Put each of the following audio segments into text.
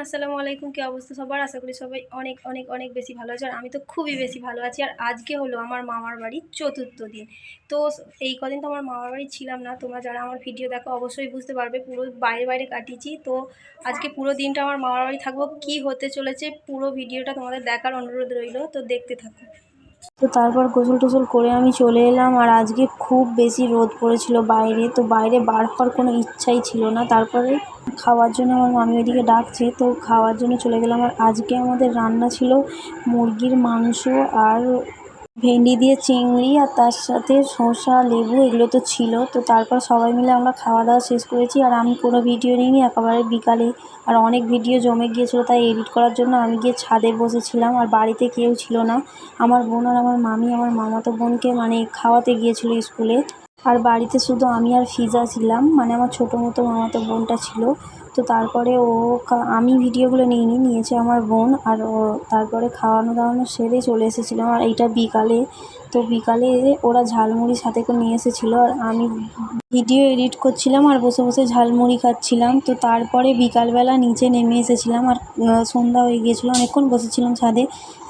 আসসালামু আলাইকুম। কি অবস্থা সবার? আশা করি সবাই অনেক অনেক অনেক বেশি ভালো আছে। আর আমি তো খুবই বেশি ভালো আছি। আর আজকে হলো আমার মামার বাড়ির চতুর্থ দিন। তো এই কদিন তো আমার মামার বাড়ি ছিলাম না। তোমরা যারা আমার ভিডিও দেখো অবশ্যই বুঝতে পারবে, পুরো বাইরে বাইরে কাটিয়েছি। তো আজকে পুরো দিনটা আমার মামার বাড়ি থাকবো। কি হতে চলেছে পুরো ভিডিওটা তোমাদের দেখার অনুরোধ রইল, তো দেখতে থাকো। তো তারপর গোসল টোসল করে আমি চলে এলাম। আর আজকে খুব বেশি রোদ পড়েছিল বাইরে, তো বাইরে বার হওয়ার কোনো ইচ্ছাই ছিল না। তারপরে খাওয়ার জন্য আমার মামি ওইদিকে ডাকছে, তো খাওয়ার জন্য চলে গেলাম। আর আজকে আমাদের রান্না ছিল মুরগির মাংস আর ভেন্ডি দিয়ে চিংড়ি, আর তার সাথে শসা লেবু এগুলো তো ছিল। তো তারপর সবাই মিলে আমরা খাওয়া দাওয়া শেষ করেছি। আর আমি কোনো ভিডিও নিইনি, একেবারে বিকালে। আর অনেক ভিডিও জমে গিয়েছিলো, তাই এডিট করার জন্য আমি গিয়ে ছাদে বসেছিলাম। আর বাড়িতে কেউ ছিল না। আমার বোন আর আমার মামি আমার মামাতো বোনকে খাওয়াতে গিয়েছিলো স্কুলে। আর বাড়িতে শুধু আমি আর ফিজা ছিলাম, আমার ছোটো মতো মামাতো বোনটা ছিল। তো তারপরে আমি ভিডিওগুলো নিয়েছে আমার বোন। আর তারপরে খাওয়ানো দাওয়ানো সেরে চলে এসেছিলাম। আর এইটা বিকালে। তো বিকালে ওরা ঝালমুড়ি সাথে করে নিয়ে এসেছিলো, আর আমি ভিডিও এডিট করছিলাম আর বসে বসে ঝালমুড়ি খাচ্ছিলাম। তো তারপরে বিকালবেলা নিচে নেমে এসেছিলাম। আর সন্ধ্যা হয়ে গিয়েছিলো, অনেকক্ষণ বসেছিলাম ছাদে।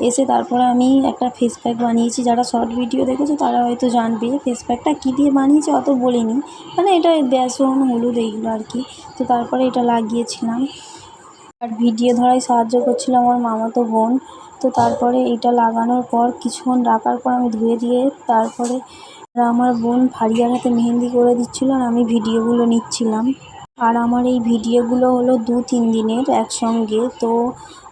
এসে তারপরে আমি একটা ফেস প্যাক বানিয়েছি। যারা শর্ট ভিডিও দেখেছো তারা হয়তো জানবে ফেস প্যাকটা কী দিয়ে বানিয়েছি, অত বলিনি। এটা বেসন হলুদ এইগুলো আর কি। তো তারপরে এটা লাগিয়েছিলাম। আর ভিডিও ধরায় সাহায্য করছিল আমার মামাতো বোন। তো তারপরে এটা লাগানোর পর কিছুক্ষণ রাখার পর আমি ধুয়ে দিয়ে তারপরে আমার বোন ফারিয়ার হাতে মেহেন্দি করে দিচ্ছিলো, আর আমি ভিডিওগুলো নিচ্ছিলাম। আর আমার এই ভিডিওগুলো হলো 2-3 দিনের একসঙ্গে। তো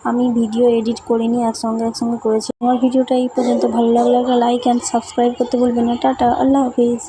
আমি ভিডিও এডিট করিনি, একসঙ্গে করেছি। আমার ভিডিওটা এই পর্যন্ত। ভালো লাগলে একটা লাইক অ্যান্ড সাবস্ক্রাইব করতে ভুলবেন না। টাটা, আল্লাহ হাফিজ।